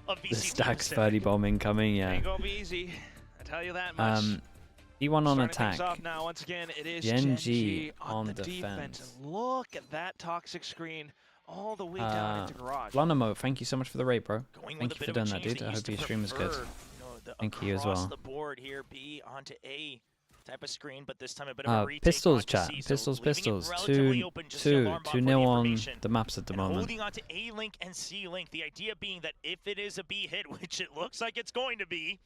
of VCT The stacks Pacific. 30 bomb incoming, yeah. Ain't gonna be easy. I tell you that much. E1 on Starting attack. things off now, once again, it is GenG on the defense. defense. And look at that toxic screen all the way down into garage. Blundermo, thank you so much for the raid, bro. Going Thank with you a for bit of doing a that, change. dude. They I used hope to your stream is good. prefer, you know, Thank you as well. across the board here, B onto A type of screen, but this time a bit of a retake Pistols onto chat. C, so Pistols, leaving it pistols. relatively open just to alarm bot for the 2-0 on information. the maps at the And moment. holding on to A link and C link. The idea being that if it is a B hit, which it looks like it's going to be,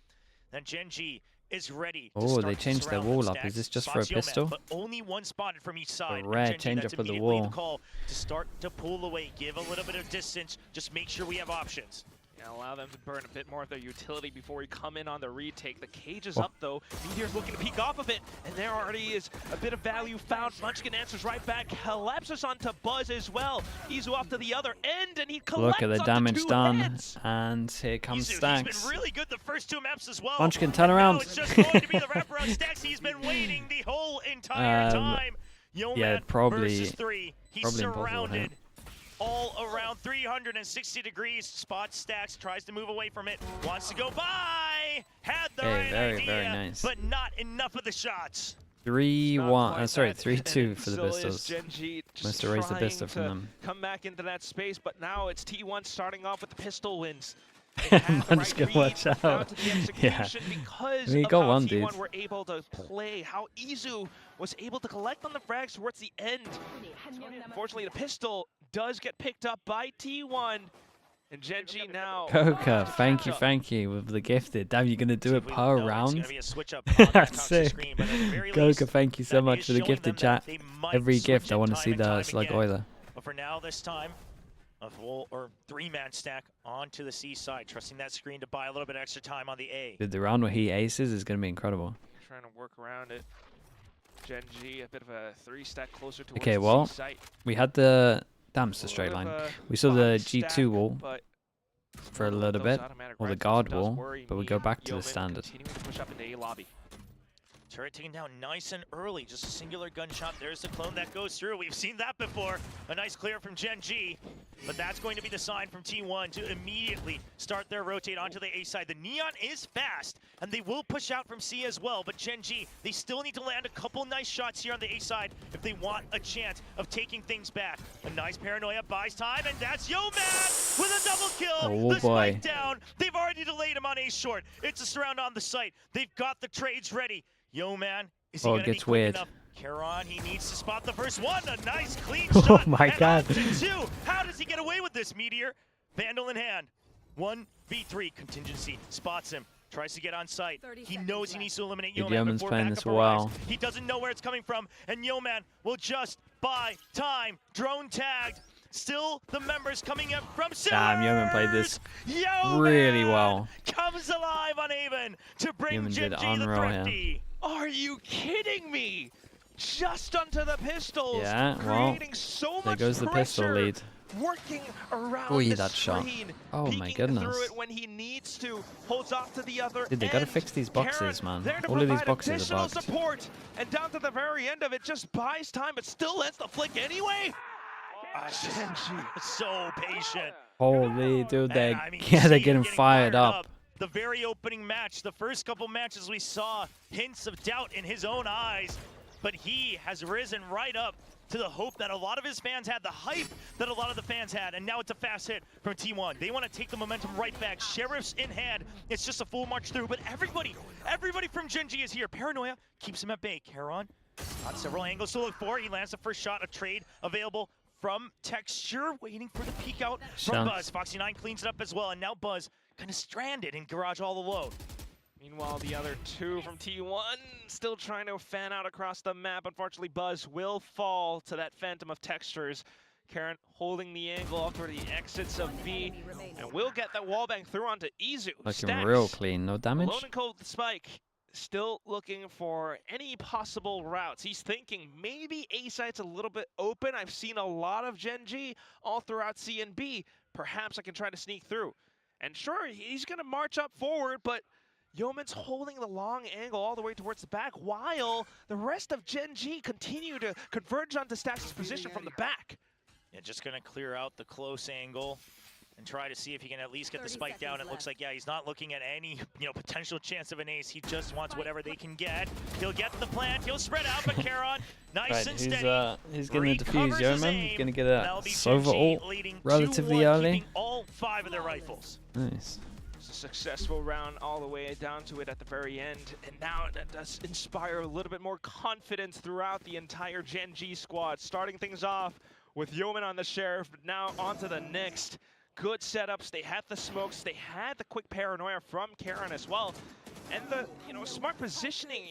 then Gen.G is ready to Oh, start they to changed their surround wall them. up. Is this just Spots for a pistol? But only one spotted from each side. rare Gen.G, change that's up of the immediately wall. call to start to pull away, give a little bit of distance, just make sure we have options. Yeah, allow them to burn a bit more of their utility before we come in on the retake. The cage is up though. Meteor's looking to peek off of it, and there already is a bit of value found. Munchkin answers right back, collapses onto Buzz as well. Izu off to the other end, and he collects Look at the onto damage two done, heads. and here comes Izu, Stacks. he's been really good the first two maps as well. Munchkin, turn And around. now it's just going to be the wraparound Stacks. He's been waiting the whole entire time. Yo, yeah, man, probably- versus 3. He's probably impossible to surrounded. hit. All around 360 degrees. Spot Stacks, tries to move away from it, wants to go by. Had the right very, idea, very nice. but not enough of the shots. 3-1. Sorry, that, 3-2 for the still is pistols. Gen.G just Must erase the trying pistol from to them. come back into that space, but now it's T1 starting off with the pistol wins. They had the Munchkin, right watch read, but down out. to the Yeah. execution because I mean, you of got how one, T1 dude. were able to play, how Izu was able to collect on the frags towards the end. Unfortunately, the pistol does get picked up by T1, and Gen.G now. Coca, thank you with the gifted. Damn, you're gonna do it per No, it's round? gonna be a switch up on that toxic Sick. screen, but at the very Coca, least, thank you so that much is for the showing gifted them that chat. they might Every switch gift, it I want to time see and the time slug again. oiler. But for now, this time, a full or three-man stack onto the C side, trusting that screen to buy a little bit extra time on the A. Dude, the round where he aces is gonna be incredible. Trying to work around it. Gen.G a bit of a 3-stack closer towards Okay, the well, C site. we had the damn, it's a A straight little line. bit of We saw the body G2 stack, wall but for a those little bit, automatic or the rifles guard does wall, worry but we me. go back to the Yeoman standard. continuing to push up into A lobby. Turret taken down nice and early, just a singular gunshot. There's the clone that goes through. We've seen that before. A nice clear from Gen.G, but that's going to be the sign from T1 to immediately start their rotate onto the A side. The Neon is fast, and they will push out from C as well, but Gen.G, they still need to land a couple nice shots here on the A side if they want a chance of taking things back. A nice paranoia buys time, and that's Yo Man with a double kill. Oh The boy. spike down. They've already delayed him on A short. It's a surround on the site. They've got the trades ready. Yo, man, is he Oh, it gonna be gets quick weird. enough? Karon, he needs to spot the first one. A nice clean Oh shot. my and God. on to two. How does he get away with this, Meteor? Vandal in hand. 1v3 contingency. Spots him. Tries to get on site. He knows he needs to eliminate Dude, Yo Man Yeoman's before playing backup this arrives. well. He doesn't know where it's coming from, and Yo Man will just buy time. Drone tagged. Still the members coming up from Sewers. Damn, Yeoman played this Yo really Man well. comes alive on Haven to bring Yeoman did Gen.G the unreal here. thrifty. Are you kidding me? Just onto the pistols. Yeah, well, creating so there much goes the pistol pressure, lead. Working around Oy, the that shot. screen, Oh my peeking goodness. through it when he needs to, holds off to the other Dude, they gotta end. fix these boxes, Karon man. there to All of these provide boxes are additional bugged. support, and down to the very end of it, just buys time, but still lets the flick anyway. Gen.G so patient. Holy, dude, And, they I mean, yeah, they're see him getting fired up. The very opening match, the first couple matches we saw hints of doubt in his own eyes, but he has risen right up to the hope that a lot of his fans had, the hype that a lot of the fans had, and now it's a fast hit from T1. They want to take the momentum right back. Sheriffs in hand. It's just a full march through, but everybody from Gen.G is here. Paranoia keeps him at bay. Karon on several angles to look for. He lands the first shot, a trade available from Texture, waiting for the peek out from Buzz. Foxy9 cleans it up as well, and now Buzz kind of stranded in garage all alone. Meanwhile, the other two from T1 still trying to fan out across the map. Unfortunately, Buzz will fall to that phantom of textures. Karon holding the angle off toward the exits of B, and will get that wallbang through onto Izu. Looking Stacks, real clean, no damage. alone and cold with the spike. Still looking for any possible routes. He's thinking maybe A site's a little bit open. I've seen a lot of Gen.G all throughout C and B. Perhaps I can try to sneak through. And sure, he's going to march up forward, but Yeoman's holding the long angle all the way towards the back, while the rest of Gen.G continue to converge onto Stacks' position from the back. Yeah, just gonna clear out the close angle. and try to see if he can at least get the spike down. It looks like, yeah, he's not looking at any, potential chance of an ace. He just wants whatever they can get. He'll get the plant. He'll spread out, but Karon, nice and steady. He's going to defuse Yeoman. He's going to get a Sova ult leading relatively 2-1, early. keeping all 5 of their rifles. Nice. It's a successful round all the way down to it at the very end. And now that does inspire a little bit more confidence throughout the entire Gen.G squad. Starting things off with Yeoman on the Sheriff, but now on to the next. Good setups, they had the smokes, they had the quick paranoia from Karon as well. And the, smart positioning,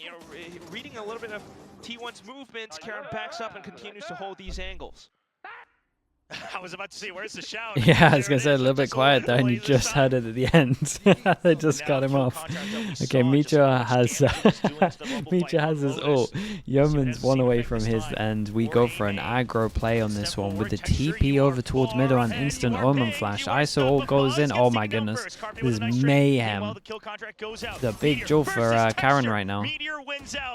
reading a little bit of T1's movements, Karon backs up and continues to hold these angles. I was about to say, where's the shout? Yeah, I was going to say a little bit quiet there, and you just heard it at the end. They just cut him off. Okay, Mitra has his ult. Yeoman's one away from his end. We go for an aggro play on this one with the TP over towards middle and instant Omen flash. ISO ult goes in. Oh my goodness. This is mayhem. The big jewel for Karon right now.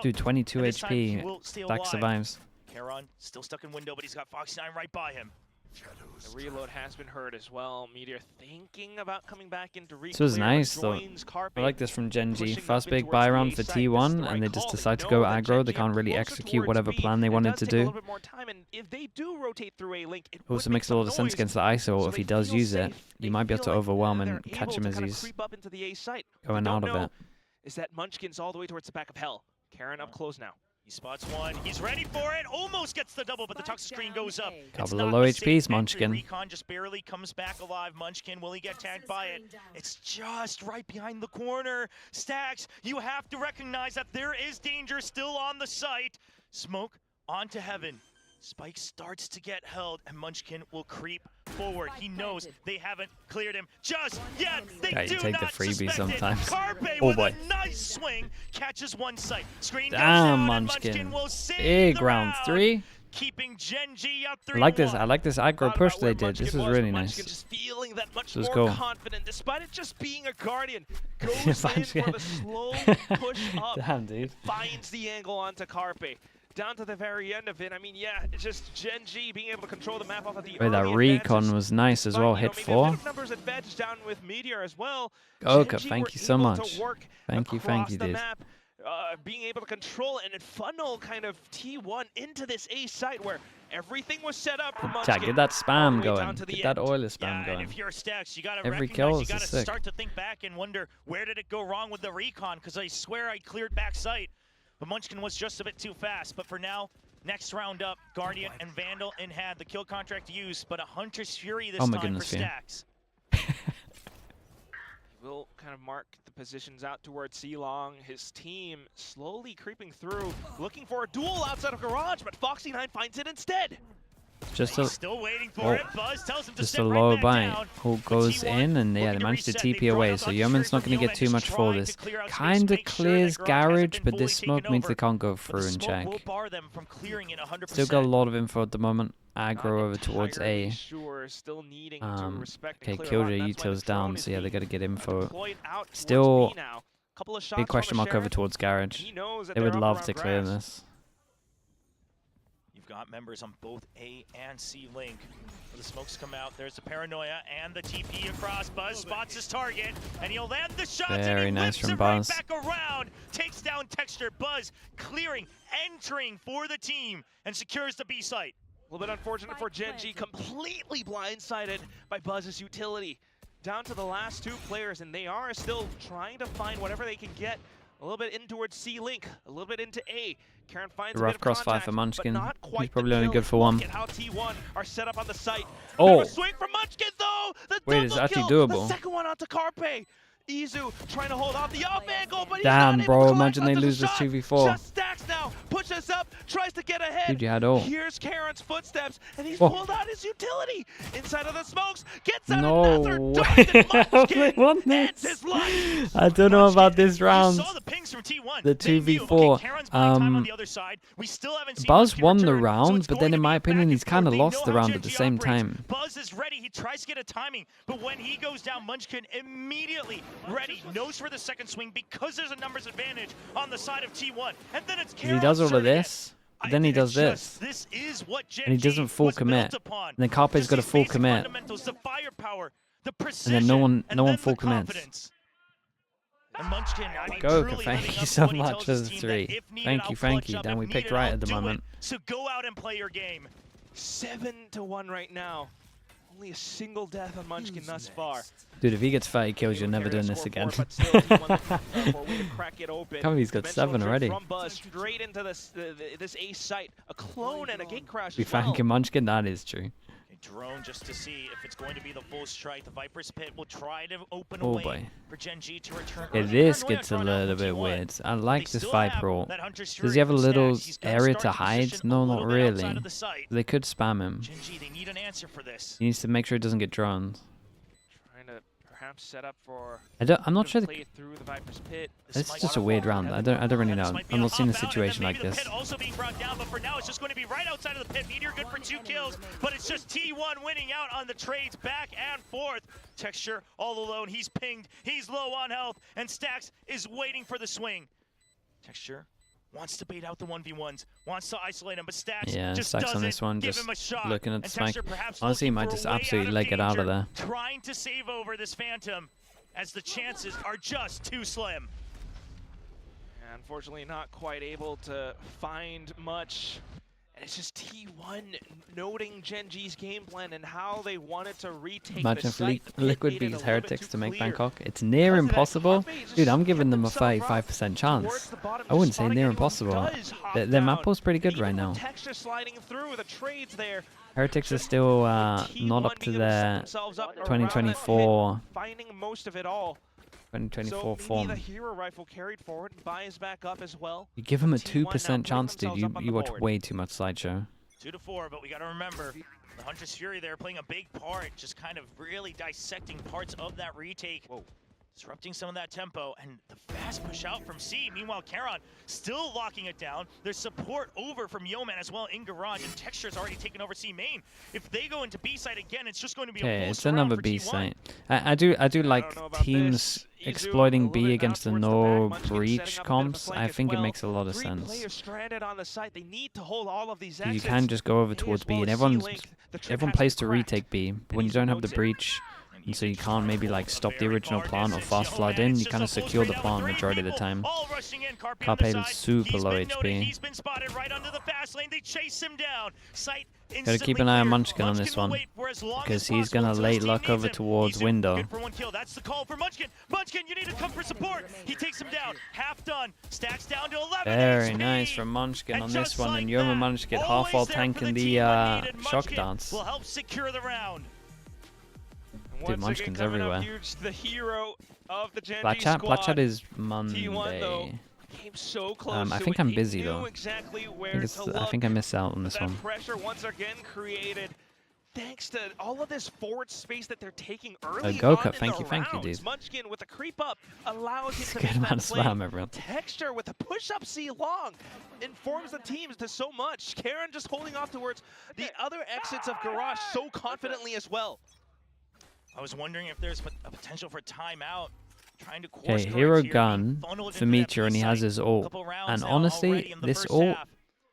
Dude, 22 HP. Black survives. Karon still stuck in window, but he's got Foxy9 right by him. The reload has been heard as well. Meteor thinking about coming back into recon. This was nice though. I like this from Gen.G. First big buy round for T1, and they just decide to go aggro. They can't really execute whatever plan they wanted to do. Also makes a lot of sense against the ISO. If he does use it, you might be able to overwhelm and catch him as he's going out of it. Is that Munchkin's all the way towards the back of hell? Karon up close now. He spots one. He's ready for it. Almost gets the double, but the toxic screen goes up. Couple of low HPs, Munchkin. Recon just barely comes back alive. Munchkin, will he get tagged by it? It's just right behind the corner. Stacks, you have to recognize that there is danger still on the site. Smoke onto heaven. Spike starts to get held, and Munchkin will creep forward. He knows they haven't cleared him just yet. They do take not the freebie suspect sometimes. It. Carpe Oh with boy. a nice swing catches one sight. Screen goes Damn, down, Munchkin. And Munchkin will save Big the round 3. Keeping Gen.G up 3-1. I like this aggro push they did. This is really nice. Just feeling that much This is more cool. confident, despite it just being a Guardian. Goes in for the slow push up. Damn, dude. Finds the angle onto Carpe. Down to the very end of it. I mean, yeah, it's just Gen.G being able to control the map off of the Wait, that recon was nice as well. Hit 4. Numbers advantage down with Meteor as well. Okay, thank you so much. Thank you, dude. Map, being able to control and funnel kind of T1 into this A site where everything was set up for Munchkin. Chat, get that spam going. Get that oiler spam going. And if you're Stacks, you gotta Every recognize, kill you is gotta sick. start to think back and wonder, where did it go wrong with the recon? Because I swear I cleared back sight. But Munchkin was just a bit too fast. But for now, next round up, Guardian and Vandal in hand. The kill contract used, but a Hunter's Fury this time for Stacks. Will kind of mark the positions out towards C-Long. His team slowly creeping through, looking for a duel outside of Garage, but Foxy9 finds it instead. Just a, still waiting for it. Buzz tells him to just a low bite. Who goes in, and yeah, they managed to TP away. So Yeoman's not going to get too much for this. Kind of clears Garage, but this smoke means they can't go through and check. Still got a lot of info at the moment. Aggro over towards A. Okay, Killjoy Util's down, so yeah, they got to get info. Still, big question mark over towards Garage. They would love to clear this. Got members on both A and C link. The smokes come out. There's the paranoia and the TP across. Buzz spots his target, and he'll land the shots. Very and he nice whips from it Buzz. Right back around, takes down Texture. Buzz clearing, entering for the team, and secures the B site. A little bit unfortunate for Gen.G, completely blindsided by Buzz's utility. Down to the last 2 players, and they are still trying to find whatever they can get. A little bit in towards C link, a little bit into A. Karon finds rough a bit of crossfire contact, for Munchkin. but not quite He's probably only good for 1. Look at how T1 are set up on the site. Oh! Swing from Munchkin though! The Wait, it's actually doable. The second one onto Carpe. Izu trying to hold off the off angle, but he's Damn, not bro, able to imagine they collect lose this shot. 2v4. Just Stacks now, pushes up, tries to get ahead. Dude, you had ult. Here's Karon's footsteps, and he's Oh. pulled out his utility. Inside of the smokes, gets out No another way. dart, and Munchkin Won ends this. his life. I don't know about this round. You saw the pings from T1. The They knew, 2v4. okay, Karon's buying time on the other side. We still haven't seen Buzz Munchkin won the return, so round, it's but going then to in be my a opinion, back he's and kind of forth. They lost know the how round at the Gen.G same operates. time. Buzz is ready. He tries to get a timing, but when he goes down, Munchkin immediately ready. Knows for the second swing because there's a numbers advantage on the side of T1. And then it's He does all of this, but then he does this. This is what And he doesn't full commit. And then Carpe's got a full commit. The firepower, the precision, and then no one then full the commits. confidence. And Munchkin, I mean, Goka, truly thank living you up so to what he much tells for his the team 3. that if needed, Thank I'll you, clutch Frankie. up. Damn, If we picked needed, right I'll at the do moment. it. So go out and play your game. 7-1 right now. Only a single death on Munchkin thus far. Dude, if he gets 30 kills, you're never doing this again. But still, T1 looking for a way to crack it open. Can't believe he's got 7 already. From Buzz straight into this ace site. A clone and a gate crash We as well. thank him, Munchkin. That is true. Drone just to see if it's going to be the full strike. The Viper's Pit will try to open Oh a way boy. for Gen.G to return. Okay, this gets a little bit weird. I like this Viper ult. Does he have a little area to hide? No, not really. They could spam him. Gen.G, they need an answer for this. He needs to make sure he doesn't get drones. Trying to perhaps set up for. I'm not sure. Play through the Viper's Pit. This is just a weird round. I don't really know. I'm not seeing a situation like this. The pit also being brought down, but for now it's just going to be right outside of the pit. Meteor good for 2 kills, but it's just T1 winning out on the trades back and forth. Texture all alone. He's pinged. He's low on health, and Stax is waiting for the swing. Texture wants to bait out the 1v1s, wants to isolate him, but Stax just Stax doesn't on this one, give just him a shot. looking at the And Texture spike. perhaps Honestly, he might looking just for a way absolutely out leg it out of danger, there. trying to save over this Phantom, as the chances are just too slim. Unfortunately, not quite able to find much. And it's just T1 noting Gen.G's game plan and how they wanted to retake Imagine the if site. Liquid beats Heretics to make Bangkok. It's near impossible. Dude, I'm giving them a 35% chance. I wouldn't say near impossible. Their map pool's pretty good right now. Texture sliding through the trades there. Heretics are still not up to their 2024 finding most of it all. 2024 so form. The hero rifle carried forward and buys back up as well. You give him a T1 2% chance, dude. now You watch way too much Slideshow. 2-4, but we got to remember the Huntress Fury there playing a big part, just kind of really dissecting parts of that retake. Whoa. Disrupting some of that tempo, and the fast push out from C. Meanwhile, Charon still locking it down. There's support over from Yeoman as well in Garage, and Texture's already taken over C main. If they go into B site again, it's just going to be a full it's surround another for B T1. site. I do like teams exploiting B against the no breach comps. I think it makes a lot of sense. Players stranded on the site. They need to hold all of these You can just go over towards B, and everyone plays to retake B. But when you don't have the breach, and so you can't maybe like stop the original plant or fast flood in, you kind of secure the plant majority of the time. Carpe is super low HP. He's been spotted right under the fast lane. They chase him down. Sight Gotta keep an eye on Munchkin on this one, because he's gonna late luck over towards window. That's the call for Munchkin. Munchkin, you need to come for support. He takes him down. Half done. Stacks down to 11. Very nice from Munchkin on this one, and Yeoman managed to get half while tanking the shock dance. Will help secure the round. Dude, Munchkin's everywhere. The hero of the Gen.G Black Chat is T1, though, Monday. came so close I think I'm busy though. Exactly I think I missed out on this that one. Pressure once again created. Thanks to all of this forward space that they're taking early Goka, on thank in you, the rounds. dude. Munchkin with a creep up allows him to Good make amount that of play. spam, everyone. Texture with a push-up C long informs the teams to so much. Karen just holding off towards the other exits of Garage so confidently as well. I was wondering if there's a potential for timeout. Trying to Okay, hero gun for Meteor, and he has his ult. And honestly, this ult,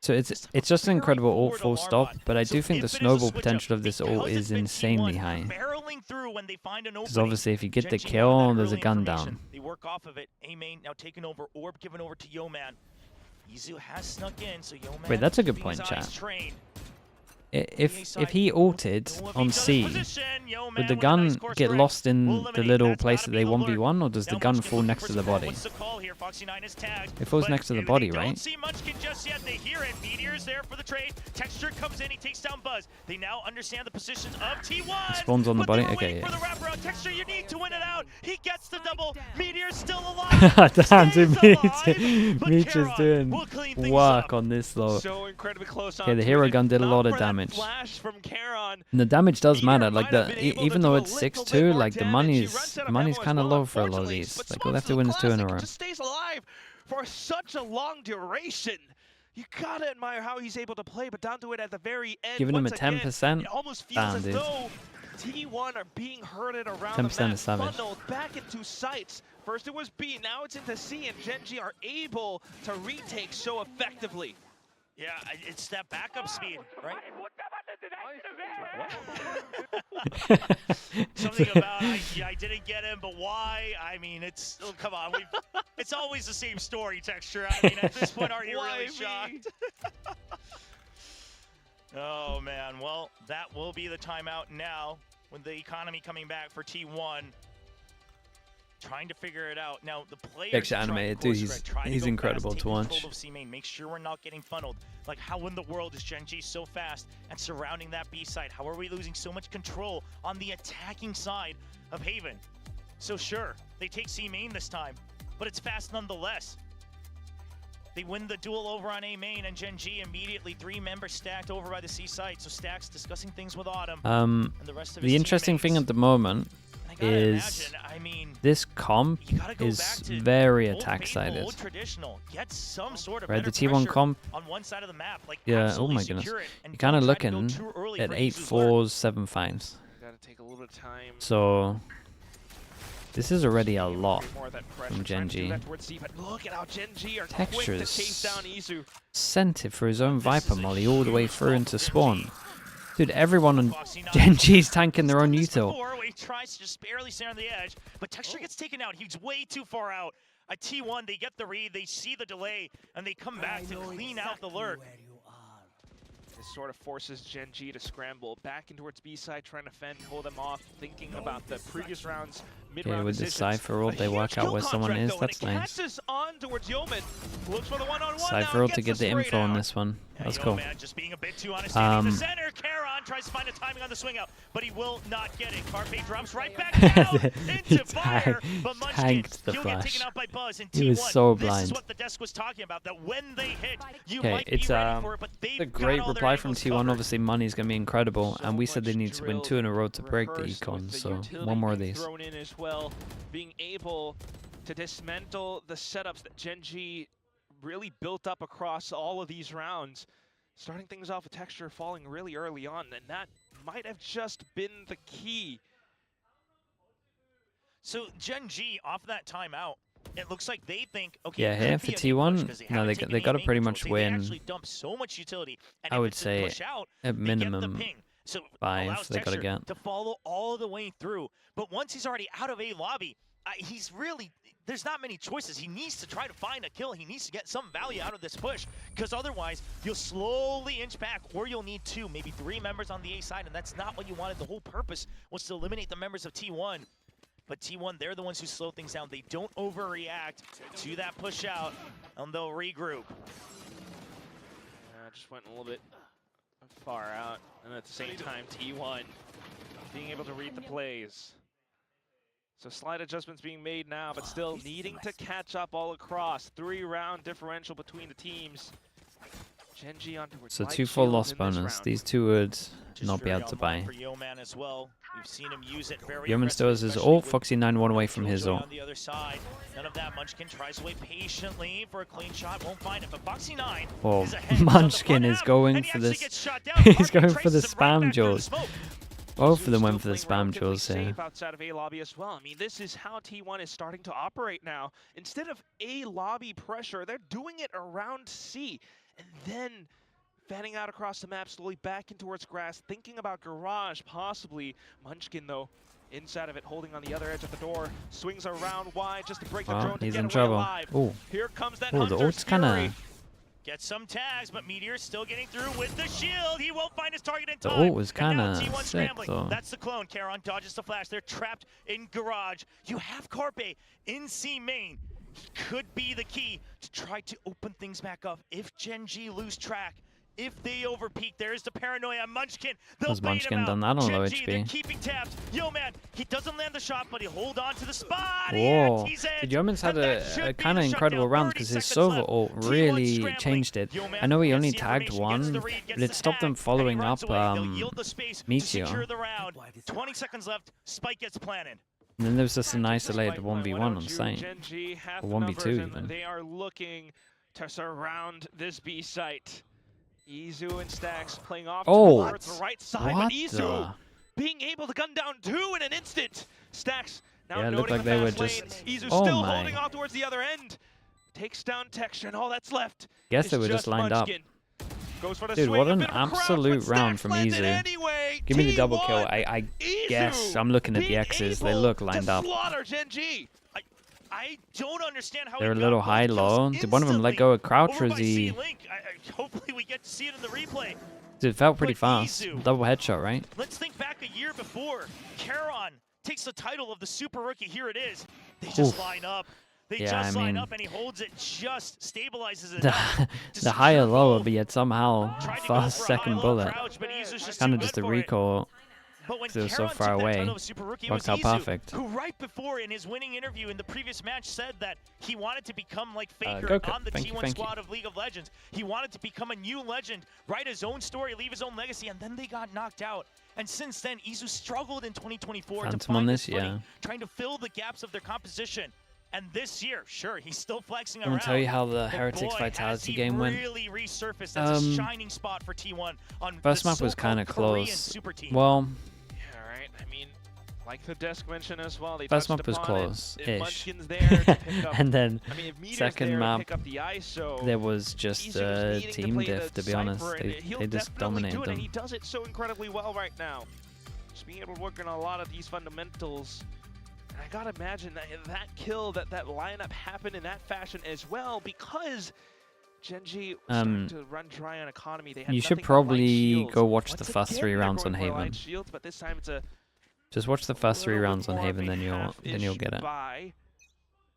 so it's just an incredible ult, full stop. But I do think the snowball potential of this ult is insanely high. Because obviously, if you get the kill, there's a gun down. They work off of it. A main now taken over. Orb given over to Yeoman. Izu has snuck in, so Yeoman. Wait, that's a good point, chat. If he ulted on C, would the gun get lost in the little place that they 1v1, or does the gun fall next to the body? It falls next to the body, right? Don't see Munchkin just yet. They hear it. Meteor's there for the trade. Texture comes in. He takes down Buzz. They now understand the positions of T1. It spawns on the body. Okay. For the wraparound. Texture, you need to win it out. He gets the double. Meteor's still alive. Damn, dude, Meteor's doing work on this though. So incredibly close. Okay, the hero gun did a lot of damage. And the damage does matter. Like even though it's 6-2, like the money's kind of low for a lot of these. Like all they have to win is 2 in a row. Just stays alive for such a long duration. You gotta admire how he's able to play, but down to it at the very end. Giving him a 10%. It almost feels as though T1 are being herded around 10% the map, is savage. funneled back into sites. First it was B, now it's into C, and Gen.G are able to retake so effectively. Yeah, it's that backup speed, right? Something about I didn't get him, but why? I mean, it's come on, it's always the same story, Texture. I mean, at this point, are you really shocked? Oh man, well, that will be the timeout now with the economy coming back for T1. Trying to figure it out. Now, the players Extra animated, dude, he's incredible to watch. Make sure we're not getting funneled. Like, how in the world is Gen.G so fast and surrounding that B side? How are we losing so much control on the attacking side of Haven? So sure, they take C main this time, but it's fast nonetheless. They win the duel over on A main, and Gen.G immediately 3 members stacked over by the C side. So Stack's discussing things with Autumn. And the rest of his interesting thing at the moment is this comp is very attack-sided. Right, the T1 comp, on one side of the map, like, yeah, oh my goodness. You're kind of looking at 8-4s, 7-5s. So this is already a lot from Gen.G. Textures sent it for his own Viper molly all the way through into spawn. Dude, everyone on Gen.G's tanking their own util. He tries to just barely stay on the edge, but Texture gets taken out. He's way too far out. At T1, they get the read, they see the delay, and they come back to clean out the lurk. This sort of forces Gen.G to scramble back in towards B side, trying to fend, hold them off, thinking about the previous rounds, mid-round with the Cypher ult, they work out where someone is. That's nice. On towards Yeoman. Looks for the one-on-one Cypher ult to get the info on this one. That's cool. Just being a bit too honest in the center. Caron tries to find a timing on the swing out, but he will not get it. Carpe drops right back down into fire, but Munchkin, he'll get taken out by Buzz in T1. He was so blind. This is what the desk was talking about, that when they hit, you okay, might it's be ready for it, but a great reply from T1. Obviously, money's going to be incredible, and we said they need to win 2 in a row to break the econ, so one more of these. Thrown in as well, being able to dismantle the setups that Gen.G really built up across all of these rounds, starting things off with Texture falling really early on, and that might have just been the key. So Gen.G off that timeout, it looks like they think, okay, yeah, here for T1, no, they got to pretty much win. So much utility, and I would say at minimum so 5 they got to get. To follow all the way through, but once he's already out of A lobby, he's really, there's not many choices. He needs to try to find a kill. He needs to get some value out of this push, because otherwise you'll slowly inch back, or you'll need 2, maybe 3 members on the A side, and that's not what you wanted. The whole purpose was to eliminate the members of T1. But T1, they're the ones who slow things down. They don't overreact to that push out, and they'll regroup. Just went a little bit far out, and at the same time, T1 being able to read the plays. So slight adjustments being made now, but still needing to catch up all across. 3-round differential between the teams. Gen.G on towards so 2 full loss bonus. These 2 would not be able to buy. Yeoman still has his ult. Foxy 9-1 away from his ult. On the other side, none of that. Munchkin tries to wait patiently for a clean shot, won't find it. But Foxy 9 oh, Munchkin is going for this. He's going for the spam jaws. Both of them went for the spam jaws here. Outside of A lobby as well. I mean, this is how T1 is starting to operate now. Instead of A lobby pressure, they're doing it around C, and then fanning out across the map, slowly back in towards grass, thinking about garage, possibly. Munchkin, though, inside of it, holding on the other edge of the door, swings around wide just to break the drone to he's get in away trouble. alive. Ooh. Here comes that the ult's kind of... Get some tags, but Meteor's still getting through with the shield. He won't find his target in The time. ult was kind of sick, though. That's the clone. Caron dodges the flash. They're trapped in garage. You have Carpe in C main. He could be the key to try to open things back up. If Gen.G lose track, if they overpeak, there's the paranoia. Munchkin, they'll bait him out. Done that on low Gen.G, they're HP. keeping tabs. Yo, man, he doesn't land the shot, but he'll hold on to the spot. Whoa. He's in. Yeoman's had a kind of incredible round because his Sova ult really changed it. I know he only tagged 1, but it stopped them following up Meteor. 20 seconds left. Spike gets planted. And then there was just a nice delayed 1v1 on site. Or 1v2 even. They are looking to surround this B site. Izu and Stacks playing off towards the right side, but Izu being able to gun down 2 in an instant. Stacks now looked like the they were fast just... lane. Izu still holding off towards the other end. Takes down Texture, and all that's left Guess they were just lined Munchkin. Goes for the Dude, swing, what a an bit of a crouch, absolute but round Stacks from lands it Izu. anyway. Give me the double T1, kill. I guess Izu I'm looking at the being X's. They able look to lined up. slaughter Gen.G. I don't understand how They're a he little got high both kills low. Did one of them let go of Crouch, or over is by he? C-Link. Hopefully we get to see it in the replay. Dude, it felt pretty But fast. Izu, Double headshot, right? let's think back a year before. Karon takes the title of the Super Rookie. Here it is. They just Oof. line up. They Yeah, just I line mean, up, and he holds it, just stabilizes it The, enough to the secure higher lower, both. but yet somehow Tried to go fast for a second high-low bullet. crouch, but Izu's just Kind too of just good a for it. recoil. But when Because it was so Karon far took that away, title of Super Rookie, it was worked out Izu, perfect. who right before in his winning interview in the previous match said that he wanted to become like Faker Goku, on the thank you, T1 thank you. squad of League of Legends. He wanted to become a new legend, write his own story, leave his own legacy, and then they got knocked out. And since then, Izu struggled in 2024 to Phantom on find this, his footing, yeah. trying to fill the gaps of their composition. And this year, sure, he's still flexing I'm around. gonna tell you how the but Heretics boy, Vitality has he game went. really resurfaced as a shining spot for T1 on First the map was so-called kind of Korean close. super team. Well, Yeah, right. I mean, like the desk mentioned as well, they first touched map was upon it. If close-ish. Munchkin's there to pick up, and then I mean, if Meteor's second there to map, pick up the ISO, there was just Izu's a needing to team play diff, the to be honest. Cypher, and he'll They just definitely do dominated it, and he them. does it so incredibly well right now. Just being able to work on a lot of these fundamentals. And I gotta imagine that kill, that lineup happened in that fashion as well, because Gen.G was starting to run dry on economy. They had You should nothing but light probably shields. go watch the Once first again, 3 they're rounds going on for Haven. light shields, but this time it's a Just watch the first 3 little bit rounds on more of Haven, a then you'll get it. buy.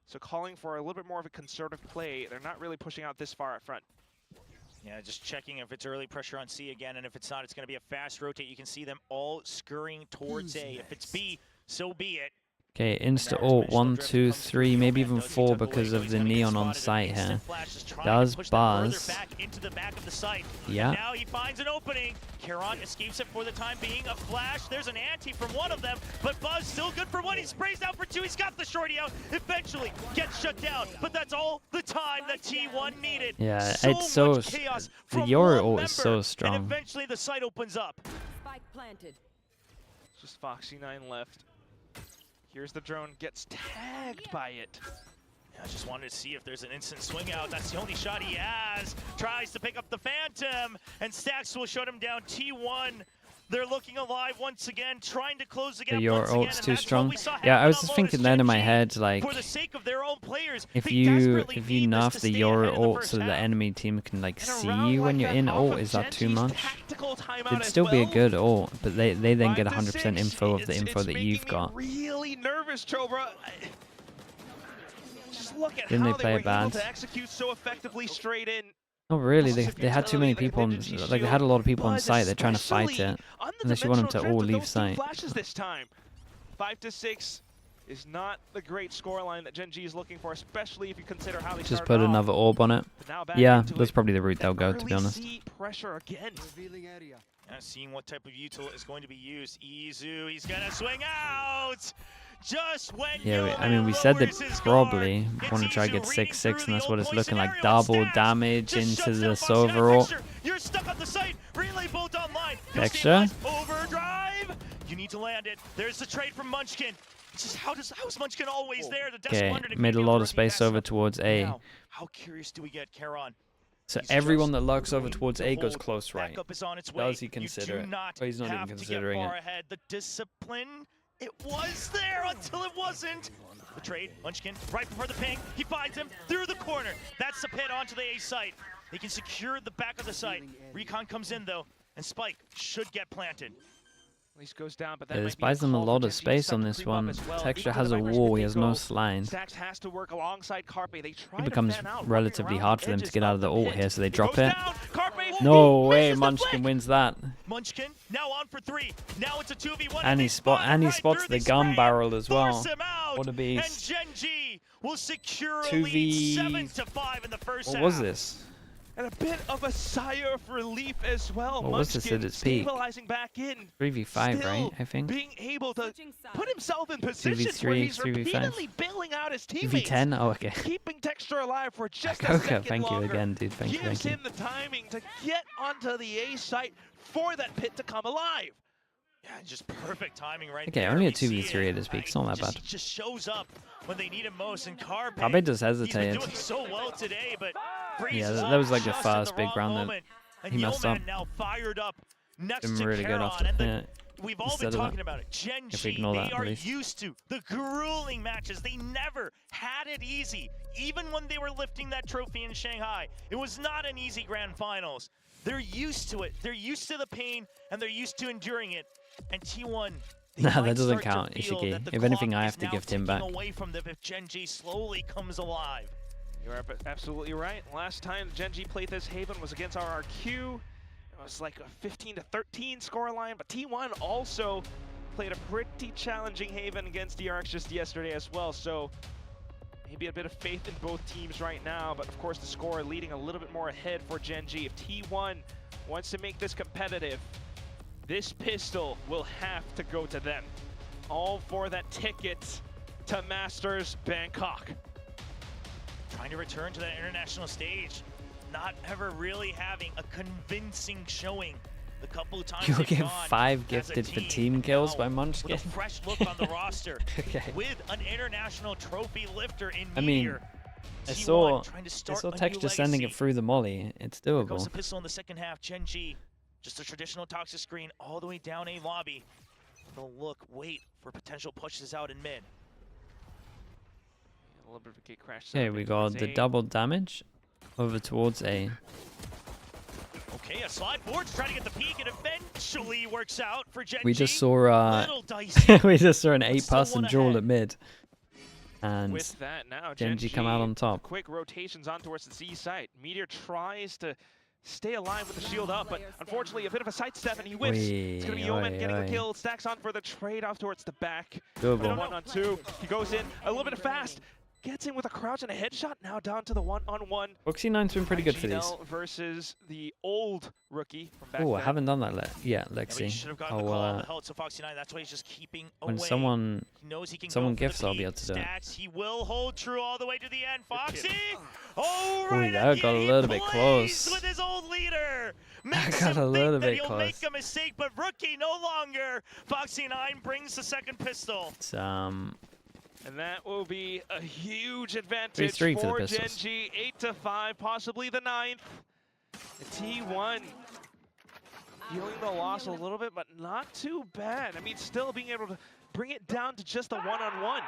So calling for a little bit more of a conservative play. They're not really pushing out this far up front. Yeah, just checking if it's early pressure on C again, and if it's not, it's going to be a fast rotate. You can see them all scurrying towards A. If it's B, so be it. Okay, insta ult 1, 2, 3, maybe even 4 because of the neon on site here. Does Buzz. Yeah. Now he finds an opening. Karon escapes it for the time being. A flash. There's an anti from one of them, but Buzz still good for one. He sprays out for 2. He's got the shorty out. Eventually gets shut down, but that's all the time that T1 needed. Yeah, so it's so much chaos the from Yoru one ult is so member, strong. And eventually the site opens up. Spike planted. It's just Foxy9 left. Here's the drone, gets tagged by it. Yeah, I just wanted to see if there's an instant swing out. That's the only shot he has. Tries to pick up the Phantom, and Stacks will shut him down. T1, they're looking alive once again, trying to close the gap Your once again, ult's and too that's what strong. we saw Yeah, I happen was on just Lotus. thinking then in my Gen.G, head, like, for the sake of their own players, if they you desperately need this nerf to the stay Yoru ahead in the ult first so the half. enemy team can like In a see round you when like you're that, in off ult, of is that too Gen.G's much? tactical timeout It'd as still be a well. good ult, but they then 5 get to 100% 6. info of the info that you've It's got. making me really nervous, Chobra. Just look at Didn't how they play were it bad? able to execute so effectively straight in. Not really, Lots of they had too many utility, people on, like Gen.G like they had a lot of people on Buzz site, they're trying to fight especially it. on the Unless you want them to dimensional all drift leave with those 2 site. flashes this time. 5 to 6 is not the great scoreline that Gen.G is looking for, especially if you consider how they Just started put off. another orb on it. But now back Yeah, into that's it. probably the route they'll go, to be Early honest. C pressure again. Seeing what type of util is going to be used. Izu, he's gonna swing out! Just when Yeah, Yoru I mean, we said they lowers his probably guard, want to it's try to Izu get reading 6-6, through and the that's what old it's boy looking like. scenario. Double Stacks damage just into shuts the down Sova Foxy9 ult. pressure. You're stuck on the site. Relay bolt online. You'll Extra. stabilize. Overdrive. You need to land it. There's the trade from Munchkin. It's just how is Munchkin always there? The Desk Okay, wondered if made he'd a be lot able of to rookie space pass over up. towards A. Now, how curious do we get Karon? So He's everyone just that lurks over going towards to A goes hold. close right. Backup is on its way. Does he consider you do it? not Oh, he's not even have considering to get far it. ahead. The discipline, it was there until it wasn't. The trade, Munchkin, right before the ping. He finds him through the corner. That's the pit onto the A site. They can secure the back of the site. Recon comes in though, and Spike should get planted. At least goes down, but that Yeah, might this be a buys them a call for lot of Gen.G to space start on to this creep up one. as well. Texture Even has though a the Vipers wall, can he has no go, slime. Stacks has to work alongside Carpe. They try It to becomes fan out, relatively working hard around for them the to get out of the edges ult here, so they It drop goes it. down. Carpe No misses way, the Munchkin flick. wins that. Munchkin now on for 3. Now it's a 2v1. And he right spots through the gun spray, barrel as well. force him out, What a and beast. Gen.G will secure a 2v lead 7-5 in the first What half. was this? And a bit of a sigh of relief as well. What was this Munchkin at its peak? stabilizing back in. 3v5, Still right? I think. being able to Switching sides. put himself in positions where 2v3, he's 3v5. repeatedly bailing out his teammates. V10? Oh, okay. Keeping Texture alive for just a Coca, second thank you longer. again, dude. Thank you, Gives thank you. him the timing to get onto the A site for that pit to come alive. Yeah, just perfect timing right Okay, there. only a We see 2v3 it. at his peak. It's not that bad. He just shows up when they need him most. And Carpe, Carpe just he's been hesitated. doing so well today, but Yeah, freezes that was like the just in first big wrong round that moment. And He messed up. Yeoman now fired up next Been to really good off Charon, the and we've all been instead of talking that. about it. If we Gen.G, ignore they that, at are least. used to the grueling matches. They never had it easy. Even when they were lifting that trophy in Shanghai, it was not an easy grand finals. They're used to it. They're used to the pain, and they're used to enduring it. And T1, Nah, that doesn't count, Ishiki. If anything, I have to give him back. Away from them if Gen.G slowly comes alive. You're absolutely right. Last time Gen.G played this Haven was against RRQ. It was like a 15-13 scoreline, but T1 also played a pretty challenging Haven against DRX just yesterday as well. So maybe a bit of faith in both teams right now, but of course the score leading a little bit more ahead for Gen.G. If T1 wants to make this competitive, this pistol will have to go to them. All for that ticket to Masters Bangkok. Trying to return to that international stage, not ever really having a convincing showing. The couple of times You'll they've get gone 5 gifted for team kills by Munchkin. With a fresh look on the roster, Okay. with an international trophy lifter in I mean, Meteor. I T1 saw trying to start a new Texture sending it legacy. through the molly. It's Here goes doable. the pistol in the second half. Gen.G, just a traditional toxic screen all the way down A lobby. They'll look, wait for potential pushes out in mid. A little bit of a gate crash. Okay, we got the double damage over towards A. Okay, a slide forward to try to get the peak, and eventually works out for Gen.G. We just saw Little dicey. we just saw an But still 8-person one duel ahead. at mid. And With that now, Gen.G come out on top. Quick rotations on towards the Z site. Meteor tries to stay alive with the shield up, but unfortunately a bit of a sidestep and he whiffs. It's going to be Yeoman getting the kill. Stacks on for the trade off towards the back. Doable. 1-on-2. He goes in a little bit fast. Gets in with a crouch and a headshot. Now down to the 1-on-1. Foxy9's been pretty good for these. IGL versus the old rookie from back Oh, I then. haven't done that yet, We Lexi. should have gotten the call on the help, so Foxy9, that's why he's just keeping away. When someone He knows he can someone go for gifts, the I'll be peak. able to do it. Stacks, he will hold true all the way to the end. Foxy! Oh, Ooh, right that at the got a end, little he bit plays close. with his old leader. That Makes got him a little think that bit he'll close. make a mistake, but rookie no longer. Foxy9 brings the second pistol. It's, And that will be a huge advantage 3-3 for for the pistols. Gen.G. 8-5, possibly the 9th. The T1 feeling the loss a little bit, but not too bad. I mean, still being able to bring it down to just a 1-on-1.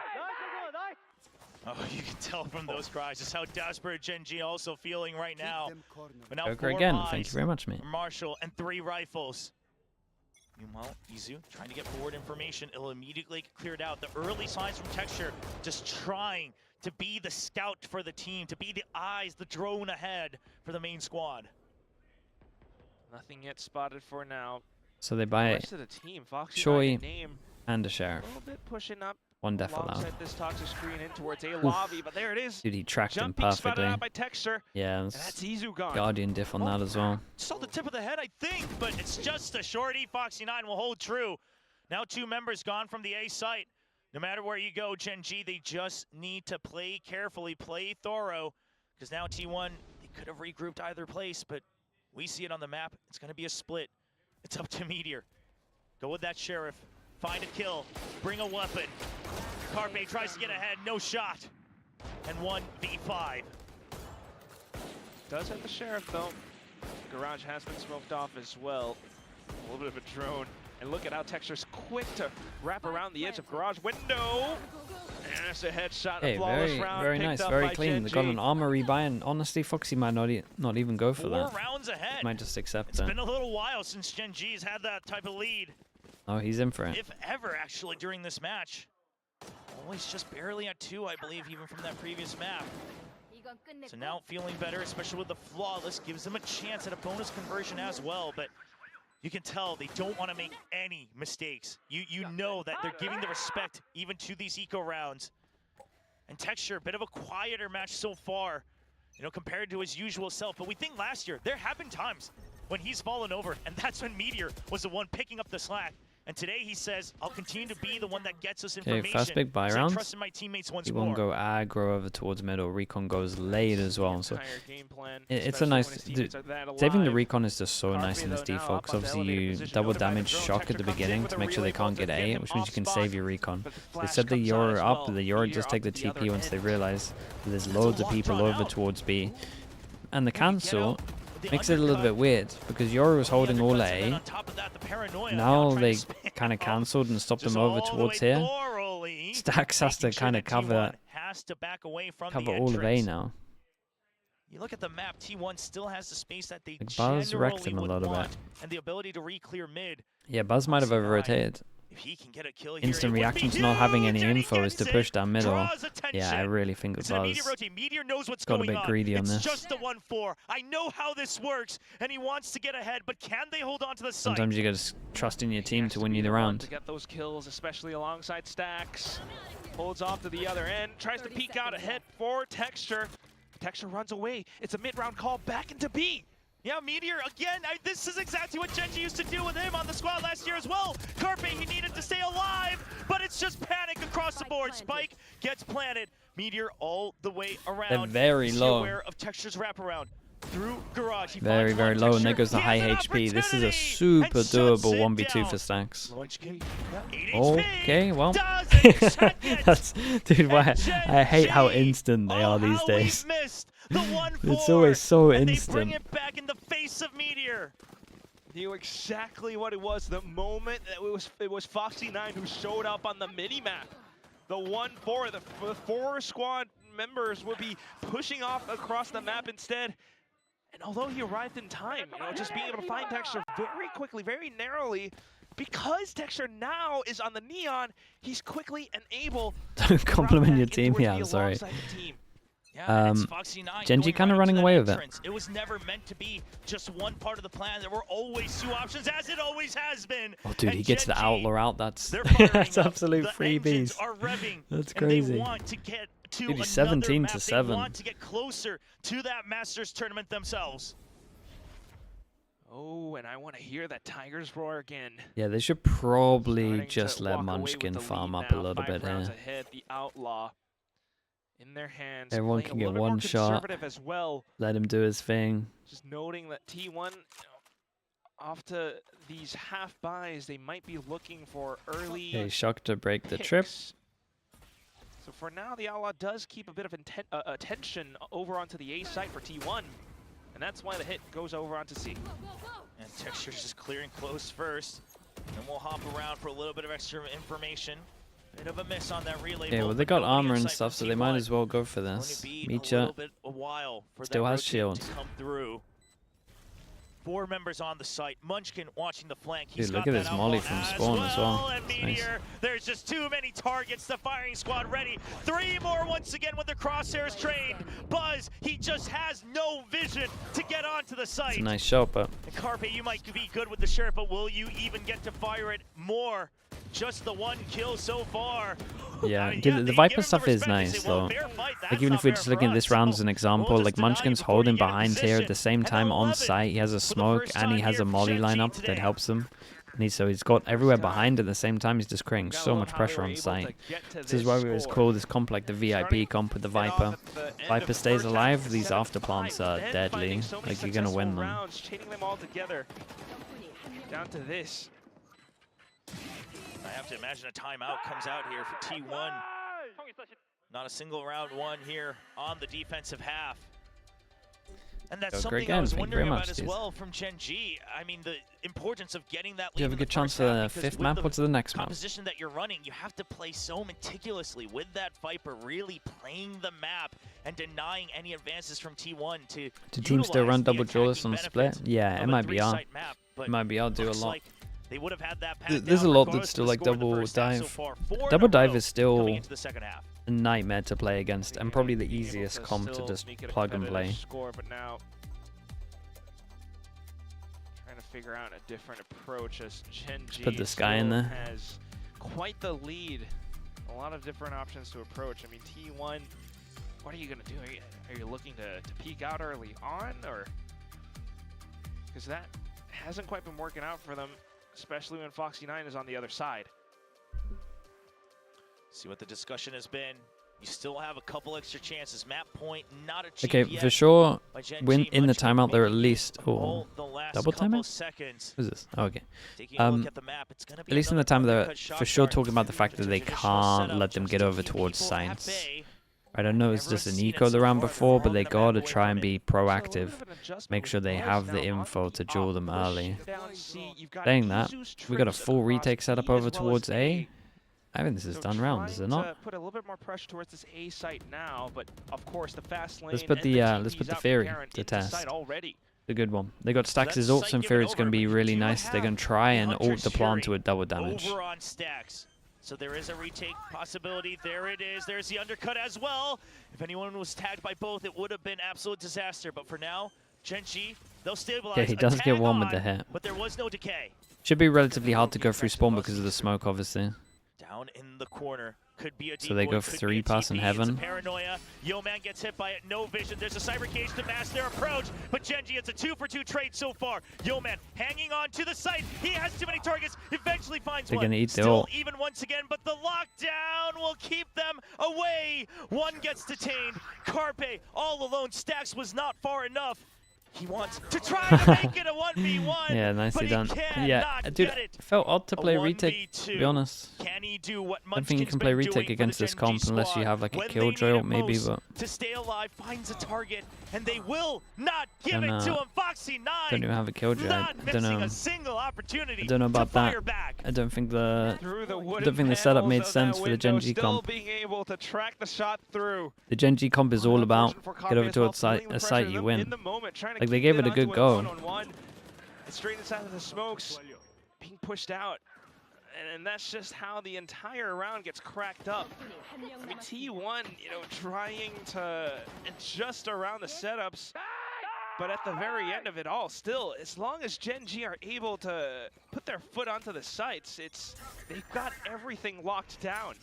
Oh, you can tell from those cries just how desperate Gen.G also feeling right now. But now Joker 4 again. buys Thank you very much, mate. for Marshall and 3 rifles. Meanwhile, Izu trying to get forward information. It'll immediately get cleared out. The early signs from Texture just trying to be the scout for the team, to be the eyes, the drone ahead for the main squad. Nothing yet spotted for now. So they The buy rest of the team, Foxy Choi name and a a sheriff. little bit pushing up One def allowed. alongside this toxic screen in towards A lobby, but there it is. Dude, he tracked him Jumping spotted perfectly. out by Texture, Yeah, and that's that's Izu gone. Guardian diff on that as well. Saw the tip of the head, I think, but it's just a shorty. Foxy9 will hold true. Now 2 members gone from the A site. No matter where you go, Gen.G, they just need to play carefully, play thorough, because now T1, they could have regrouped either place, but we see it on the map. It's going to be a split. It's up to Meteor. Go with that sheriff. Find a kill. Bring a weapon. Carpe tries to get ahead. No shot. And 1v5. Does have the sheriff though. Garage has been smoked off as well. A little bit of a drone. And look at how Texture's quick to wrap around the edge of garage window. And that's a headshot. Hey, A flawless very, round very picked nice, up very by clean. They got Gen.G. an armor rebuy, and honestly, Foxy might not even go for 4 that. rounds ahead. Might just accept It's it. been a little while since Gen.G's had that type of lead, Oh, he's in for it. if ever, actually, during this match. Always just barely at 2, I believe, even from that previous map. So now feeling better, especially with the flawless, gives them a chance at a bonus conversion as well, but you can tell they don't want to make any mistakes. You know that they're giving the respect even to these eco rounds. And Texture, a bit of a quieter match so far, you know, compared to his usual self. But we think last year, there have been times when he's fallen over, and that's when Meteor was the one picking up the slack. And today he says, I'll continue to be the one that gets us information. Okay, first big buy 'cause I round. trust in my teammates once He more. won't go aggro over towards middle. Recon goes late as well. So Entire game plan, it's a especially nice. when his teammates are that Saving the alive. recon is just so Carpe, nice in this though, now default, up because on the obviously elevated you position, double notified the damage drone. shock at Texture the comes in beginning with to a make sure they relay can't bolt get to A, him which means off you can spot. save your recon. But the They flash said the comes out Euro as up, well. but the Euro Meteor just take the off TP other once they end. realize that there's That's loads a of lot people drawn over out. towards B. And the cancel Makes it a little bit weird because Yoru was holding all A. Now they kind of cancelled and stopped them over towards here. Stax has to kind of cover all of A now. You look at the map, T1 still has the space that they Buzz wrecked generally him a would little want, bit. and the ability to re-clear mid. Yeah, Buzz might have over-rotated. If he can get a kill here, Instant reaction to not having any info is to push down middle. Yeah, I really think that Buzz Meteor knows what's got a going bit greedy on it's this. Just a 1-4. I know how this works, and he wants to get ahead, but can they hold on to the site? Sometimes you got to trust in your team to win you the round. To get those kills, especially alongside Stax. Holds off to the other end, tries to peek out ahead for Texture. Texture runs away. It's a mid-round call back into B. Yeah, Meteor, again, this is exactly what GenG used to do with him on the squad last year as well. Carpe, he needed to stay alive, but it's just panic across the board. Spike gets planted. Meteor all the way around. They're very low. Aware of Texture's wraparound. Through Garage. Very, very low, and there goes the high HP. This is a super doable 1v2 for Stax. Okay, well. That's, dude, why? I hate how instant they are these days. It's always so instant. Bring it back in the face of Meteor. Knew exactly what it was the moment that it was Foxy9 who showed up on the mini-map. The 1-4, the 4 squad members would be pushing off across the map instead. And although he arrived in time, just being able to find Texture very quickly, very narrowly, because Texture now is on the Neon, he's quickly and able to compliment your team. Yeah, I'm sorry. GenG kind of running away with it. It was never meant to be just one part of the plan. There were always two options, as it always has been. Oh, dude, he gets the Outlaw out. That's absolute freebies. That's crazy. They want to get to dude, he's 17 to 7. They want to get closer to that Masters tournament themselves. Oh, and I want to hear that Tiger's roar again. Yeah, they should probably just let Munchkin farm up a little bit here. Ahead, the Outlaw in their hands. Everyone can get one shot. As well. Let him do his thing. Just noting that T1, off to these half buys, they might be looking for early. Okay, Shock to break the trip. So for now, the Outlaw does keep a bit of attention over onto the A site for T1. And that's why the hit goes over onto C. And Texture's just clearing close first. And we'll hop around for a little bit of extra information. Bit of a miss on that relay. Yeah, well, they got armor and stuff, so they might as well go for this. Micha still has shield. 4 members on the site. Munchkin watching the flank. Dude, look at this molly from spawn as well. And Meteor, there's just too many targets. The firing squad ready. 3 more once again with their crosshairs trained. Buzz, he just has no vision to get onto the site. It's a nice shot, but... And Carpe, you might be good with the Sheriff, but will you even get to fire it more? Just the 1 kill so far. Yeah, I mean, the Viper stuff is nice, though. Like, even if we're just looking at this round as an example, like, Munchkin's holding behind here at the same time on site. He has a smoke and he has a molly lineup that helps him. And so he's got everywhere behind at the same time. He's just creating so much pressure on site. This is why we always call this comp like the VIP comp with the Viper. Viper stays alive, these after plants are deadly. Like, you're gonna win them. Down to this. I have to imagine a timeout comes out here for T1. Not a single round won here on the defensive half. And that's something I was wondering about as well from GenG. I mean, the importance of getting that lead. Do you have a good chance for the 5th map? What's the next map? Composition that you're running, you have to play so meticulously with that Viper, really playing the map and denying any advances from T1 to. Do teams still run double duelist on split? Yeah, it might be on. It might be. I'll do a lot. They would have had that there's a lot that's still like double dive. Double dive is still a nightmare to play against, and probably the easiest comp to just plug and play. But now, trying to figure out a different approach as GenG put this guy in there. Has quite the lead. A lot of different options to approach. I mean, T1, what are you gonna do? Are you looking to peek out early on, or because that hasn't quite been working out for them, especially when Foxy9 is on the other side. See what the discussion has been. You still have a couple extra chances. Map point not achieved okay, yet for sure. When in the timeout, they're at least double timeout. What is this? Oh, okay. At least in the time, they're for sure talking about the fact that they can't let them get over towards science. I don't know, it's just an eco the round before, but they gotta try and be proactive. Make sure they have the info to duel them early. Saying that, we got a full retake set up over towards A. I think this is done round, is it not? Put a little bit more pressure towards this A site now, but of course the fast lane. Let's put the Fury to test. A good one. They got Stax' ult, and Fury's gonna be really nice. They're gonna try and ult the plant to a double damage. Over on Stax. So there is a retake possibility. There it is. There's the undercut as well. If anyone was tagged by both, it would have been absolute disaster. But for now, Gen.G, they'll stabilize. Yeah, he does get one with the hit. But there was no decay. Should be relatively hard to go through spawn because of the smoke, obviously. Down in the corner. Could be a decoy, so they go 3 pass in heaven. Paranoia. Yo man gets hit by it. No vision. There's a cyber cage to mask their approach. But Gen.G, it's a 2-for-2 trade so far. Yo man hanging on to the site. He has too many targets. Eventually finds one. They're gonna eat the Still ult. even once again, but the lockdown will keep them away. One gets detained. Carpe all alone. Stax was not far enough. He wants to try to make it a 1v1. Yeah, nicely done. Yeah, dude, it felt odd to play retake, to be honest. Can he do what I don't think you can play retake against this comp unless you have like a killjoy ult maybe, but... To stay alive, finds a target, and they will not give it to him. Foxy 9 don't even have a killjoy. I don't know. A single opportunity. I don't know about that. I don't think the setup made sense for the Gen.G comp. To track the shot through. The Gen.G comp is all about get over to a site you win. Like they gave it a good go. Straight inside of the smokes, being pushed out. And that's just how the entire round gets cracked up. I mean, T1, trying to adjust around the setups, but at the very end of it all, still, as long as Gen.G are able to put their foot onto the sites, they've got everything locked down.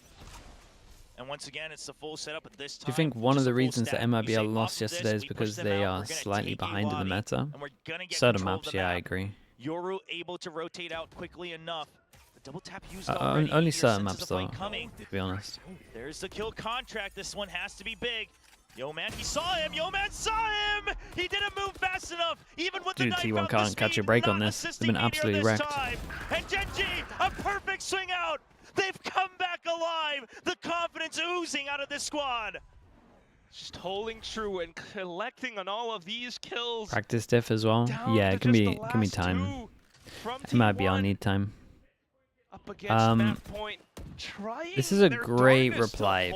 And once again, it's the full setup at this time. Do you think one of the reasons that MIBL lost yesterday is because they are slightly behind in the meta? Certain maps, yeah, I agree. Yoru able to rotate out quickly enough. The double tap used only certain maps though, to be honest. There's the kill contract. This one has to be big. Yo man, he saw him. Yo man saw him. He didn't move fast enough. Even with the knife T1 can't catch a break on this. They've been absolutely wrecked. And Gen.G, a perfect swing out. They've come back alive. The confidence oozing out of this squad. Just holding true and collecting on all of these kills. Practice diff as well. Yeah, it can be time. MIBL need time. This is a great reply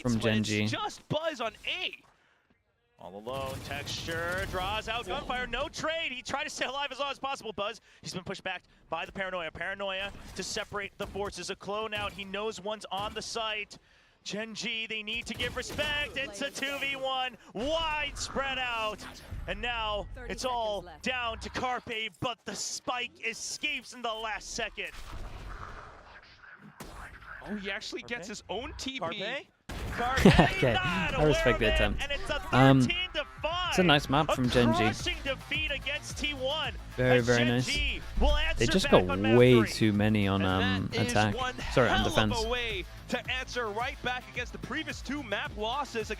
from Gen.G. Just Buzz on A. All alone, Texture draws out gunfire, no trade. He tried to stay alive as long as possible, Buzz. He's been pushed back by the Paranoia. Paranoia to separate the forces. A clone out, he knows one's on the site. Gen.G, they need to give respect. It's a 2v1, wide spread out. And now it's all down to Carpe, but the spike escapes in the last second. Oh, he actually gets his own TP. Okay, I respect the attempt. It's a nice map from Gen.G. Very, very nice. They just got way too many on attack. Sorry, on defense. To answer right back against the previous 2 map losses against